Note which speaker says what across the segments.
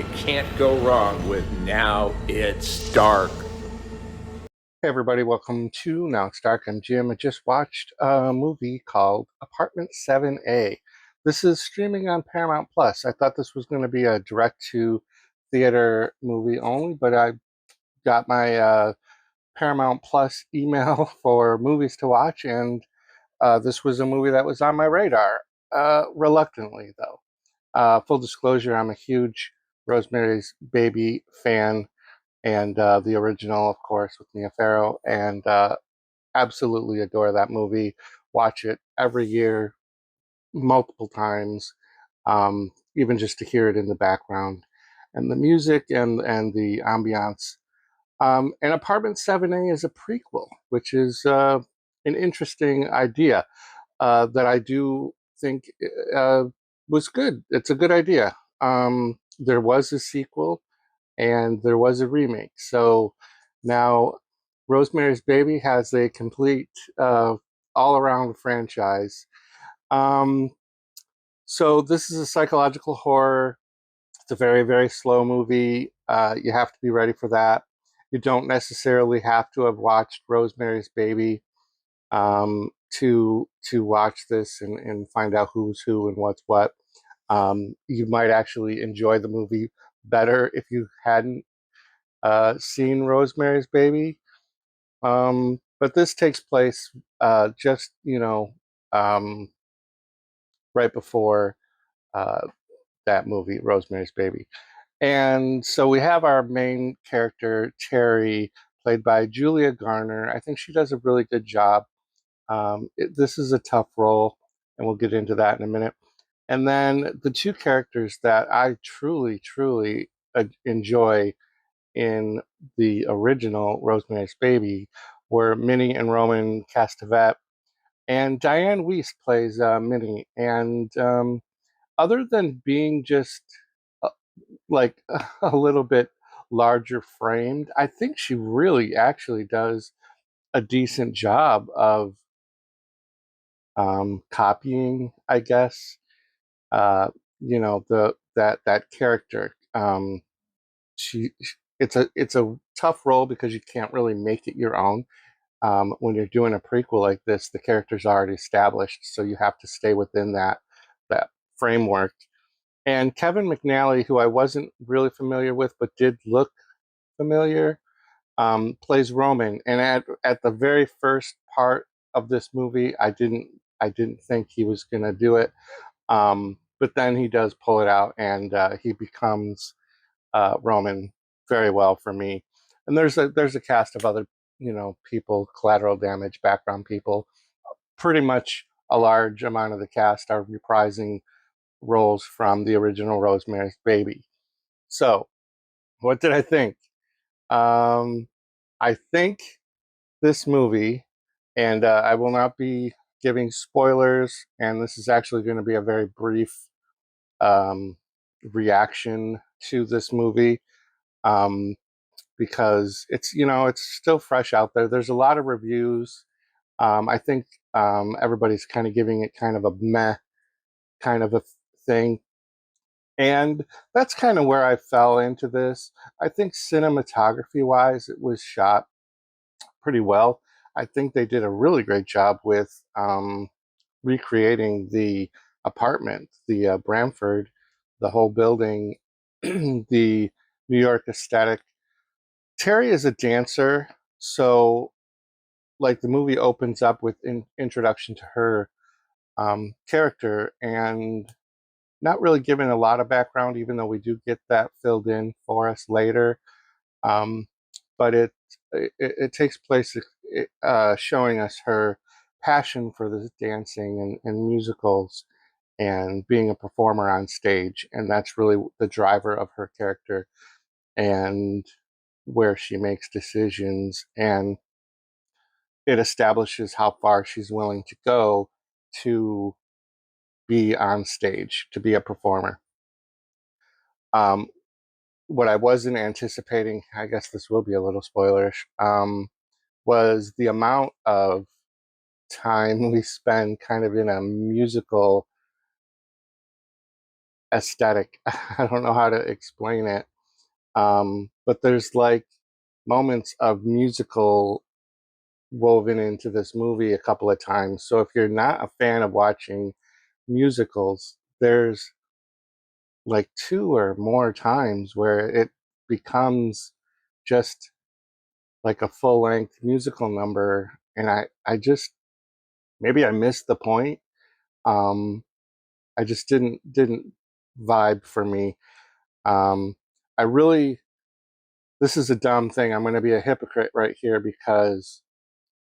Speaker 1: you can't go wrong with Now It's Dark.
Speaker 2: Hey everybody, welcome to Now It's Dark. I'm Jim. I just watched a movie called Apartment 7A. This is streaming on Paramount Plus. I thought this was going to be a direct-to-theater movie only, but I got my Paramount Plus email for movies to watch, and this was a movie that was on my radar, reluctantly though. Full disclosure, I'm a huge Rosemary's Baby fan, and the original, of course, with Mia Farrow, and absolutely adore that movie. Watch it every year, multiple times, even just to hear it in the background, and the music and the ambiance. And Apartment 7A is a prequel, which is an interesting idea that I do think uh, was good. It's a good idea. There was a sequel and there was a remake. So now Rosemary's Baby has a complete all around franchise. Um, so this is a psychological horror. It's a very, very slow movie. You have to be ready for that. You don't necessarily have to have watched Rosemary's Baby to watch this and find out who's who and what's what. You might actually enjoy the movie better if you hadn't seen Rosemary's Baby. But this takes place just, um, right before uh, that movie, Rosemary's Baby. And so we have our main character, Terry, played by Julia Garner. I think she does a really good job. This is a tough role, and we'll get into that in a minute. And then the two characters that I truly, truly enjoy in the original Rosemary's Baby were Minnie and Roman Castevet, and Diane Wiest plays Minnie. And other than being just uh, like a little bit larger framed, I think she really actually does a decent job of copying, I guess, uh, that character. She it's a tough role because you can't really make it your own. When you're doing a prequel like this, the character's already established, so you have to stay within that framework. And Kevin McNally, who I wasn't really familiar with but did look familiar, plays Roman. And at the very first part of this movie, I didn't think he was gonna do it, but then he does pull it out, and he becomes Roman very well for me. And there's a cast of other people, collateral damage, background people. Pretty much a large amount of the cast are reprising roles from the original Rosemary's Baby. So, what did I think? Um, I think this movie, and I will not be giving spoilers, and this is actually going to be a very brief um, reaction to this movie. Um, because it's still fresh out there. There's a lot of reviews. I think everybody's kind of giving it kind of a meh kind of a thing, and that's kind of where I fell into this. I think cinematography wise, it was shot pretty well. I think they did a really great job with recreating the apartment, the Bramford, the whole building, the New York aesthetic. Terry is a dancer, so like the movie opens up with introduction to her character, and not really given a lot of background, even though we do get that filled in for us later. Um, but it takes place showing us her passion for the dancing and musicals and being a performer on stage, and that's really the driver of her character and where she makes decisions, and it establishes how far she's willing to go to be on stage, to be a performer. Um, what I wasn't anticipating, I guess this will be a little spoilerish, was the amount of time we spend kind of in a musical aesthetic. I don't know how to explain it. But there's like moments of musical woven into this movie a couple of times. So if you're not a fan of watching musicals, there's like two or more times where it becomes just like a full length musical number. And I just, maybe I missed the point. Um, I just didn't vibe for me. Um, I really, this is a dumb thing. I'm going to be a hypocrite right here because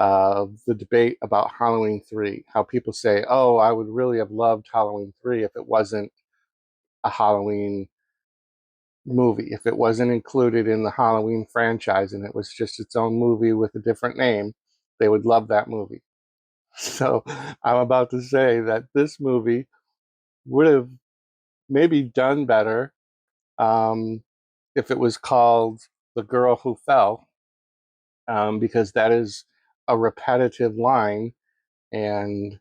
Speaker 2: of the debate about Halloween 3. How people say, oh, I would really have loved Halloween 3 if it wasn't a Halloween movie, if it wasn't included in the Halloween franchise and it was just its own movie with a different name, they would love that movie. So I'm about to say that this movie would have maybe done better um, if it was called The Girl Who Fell, because that is a repetitive line and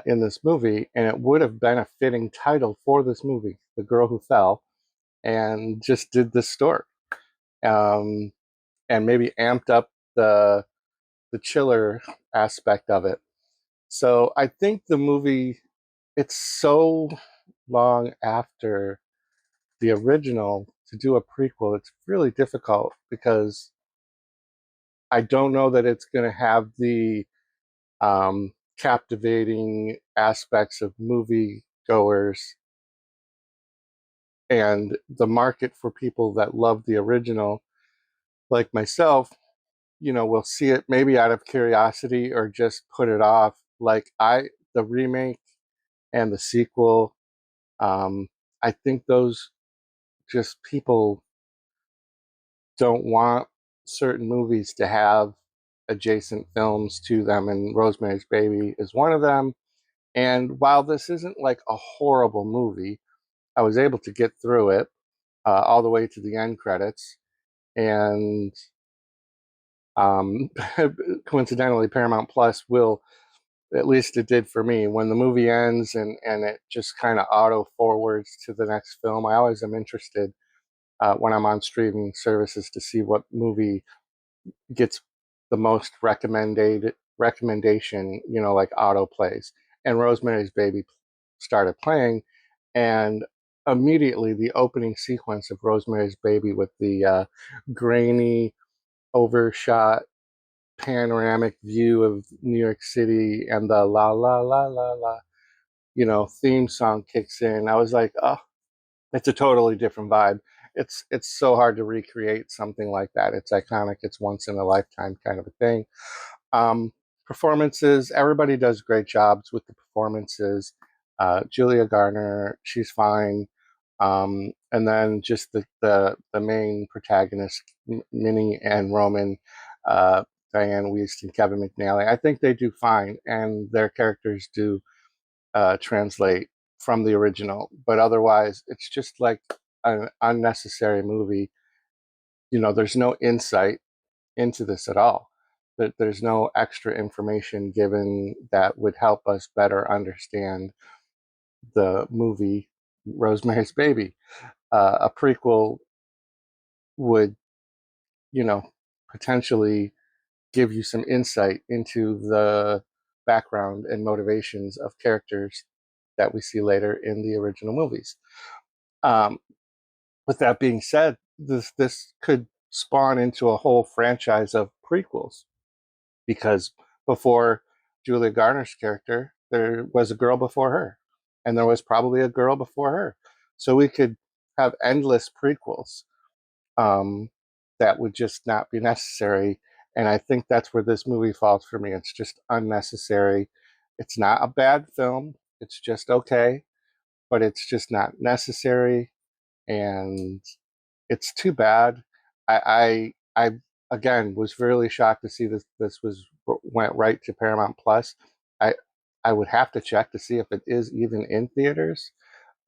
Speaker 2: in this movie, and it would have been a fitting title for this movie, The Girl Who Fell, and just did this story, um, and maybe amped up the chiller aspect of it. So I think the movie, it's so long after the original to do a prequel. It's really difficult because I don't know that it's going to have the captivating aspects of movie goers and the market for people that love the original, like myself, will see it maybe out of curiosity or just put it off. Like the remake and the sequel, um, I think those just people don't want certain movies to have adjacent films to them, and Rosemary's Baby is one of them. And while this isn't like a horrible movie, I was able to get through it all the way to the end credits. And coincidentally, Paramount Plus will, at least it did for me, when the movie ends and it just kind of auto forwards to the next film. I always am interested when I'm on streaming services to see what movie gets the most recommendation, like auto plays. And Rosemary's Baby started playing, and immediately the opening sequence of Rosemary's Baby with the grainy, overshot, panoramic view of New York City and the la la la la la, theme song kicks in. I was like, oh, it's a totally different vibe. It's so hard to recreate something like that. It's iconic. It's once in a lifetime kind of a thing. Um, Performances, everybody does great jobs with the performances. Julia Garner, she's fine. And then just the main protagonists, Minnie and Roman, uh, Diane Wiest and Kevin McNally, I think they do fine, and their characters do translate from the original. But otherwise, it's just like an unnecessary movie. There's no insight into this at all. There's no extra information given that would help us better understand the movie Rosemary's Baby. A prequel would, you know, potentially give you some insight into the background and motivations of characters that we see later in the original movies. Um, with that being said, this could spawn into a whole franchise of prequels because before Julia Garner's character, there was a girl before her, and there was probably a girl before her. So we could have endless prequels um, that would just not be necessary. And I think that's where this movie falls for me. It's just unnecessary. It's not a bad film. It's just okay, but it's just not necessary. And it's too bad. I again was really shocked to see this was went right to Paramount Plus. I I would have to check to see if it is even in theaters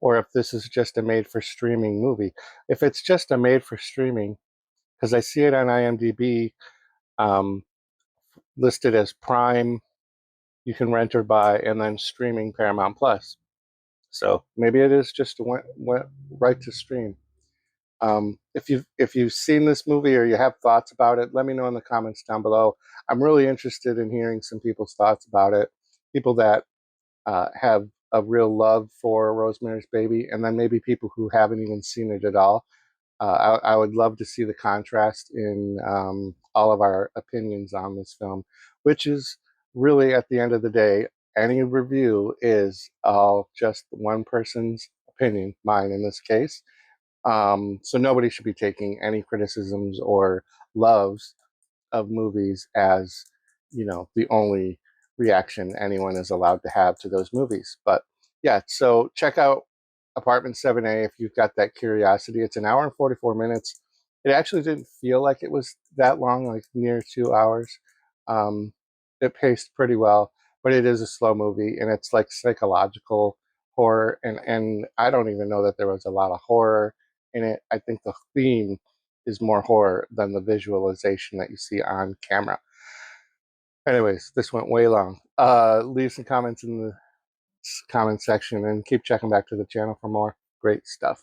Speaker 2: or if this is just a made for streaming movie. If it's just a made for streaming, because I see it on IMDb um, listed as Prime, you can rent or buy, and then streaming Paramount Plus. So maybe it is just went right to stream. If you've seen this movie or you have thoughts about it, let me know in the comments down below. I'm really interested in hearing some people's thoughts about it. People that have a real love for Rosemary's Baby, and then maybe people who haven't even seen it at all. I would love to see the contrast in all of our opinions on this film, which is really, at the end of the day, any review is all just one person's opinion, mine in this case. So nobody should be taking any criticisms or loves of movies as, the only reaction anyone is allowed to have to those movies. But yeah, so check out Apartment 7A if you've got that curiosity. It's an hour and 44 minutes. It actually didn't feel like it was that long, like near 2 hours. Um, it paced pretty well, but it is a slow movie, and it's like psychological horror. And I don't even know that there was a lot of horror in it. I think the theme is more horror than the visualization that you see on camera. Anyways, this went way long. Leave some comments in the comment section and keep checking back to the channel for more great stuff.